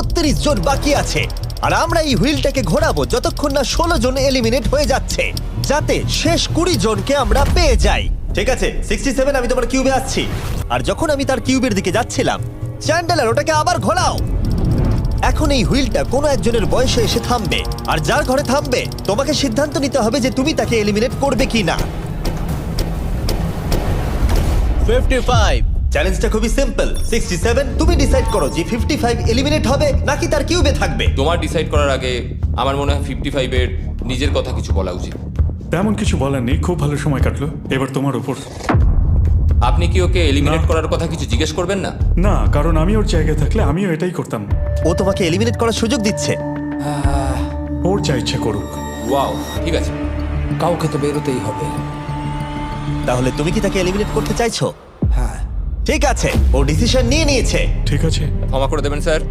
36 জন বাকি আছে আর আমরা এই হুইলটাকে ঘোরাবো যতক্ষণ না 16 জন এলিমিনেট হয়ে যাচ্ছে, যাতে শেষ 20 জনকে আমরা পেয়ে যাই। ঠিক আছে 67, আমি তোমার কিউবে আসছি। আর যখন আমি তার কিউবের দিকে যাচ্ছিলাম, চ্যান্ডেলার ওটাকে আবার ঘোরাও। এখন এই হুইলটা কোনো একজনের বয়সে এসে থামবে, আর যার ঘরে থামবে তোমাকে সিদ্ধান্ত নিতে হবে যে তুমি তাকে এলিমিনেট করবে কিনা। 55। চ্যালেঞ্জটা খুবই সিম্পল। 67, তুমি ডিসাইড করো যে 55 এলিমিনেট হবে নাকি তার কিউবে থাকবে। তোমার ডিসাইড করার আগে আমার মনে হয় 55 এর নিজের কথা কিছু বলা উচিত। তেমন কিছু বলার নেই, খুব ভালো সময় কাটলো, এবার তোমার উপর। আপনি কি ওকে এলিমিনেট না। করার কথা কিছু জিজ্ঞেস করবেন না? না, কারণ আমি ওর জায়গায় থাকলে আমিও এটাই করতাম। ও তোমাকে এলিমিনেট করার সুযোগ দিচ্ছে। ওর যা ইচ্ছা করুক। ওয়াও, ঠিক আছে। কাউকে তো বেরোতেই হবে। তাহলে তুমি কি তাকে এলিমিনেট করতে চাইছো? হ্যাঁ। ঠিক আছে, ও ডিসিশন নিয়ে নিয়েছে। ঠিক আছে। ক্ষমা করে দেবেন স্যার।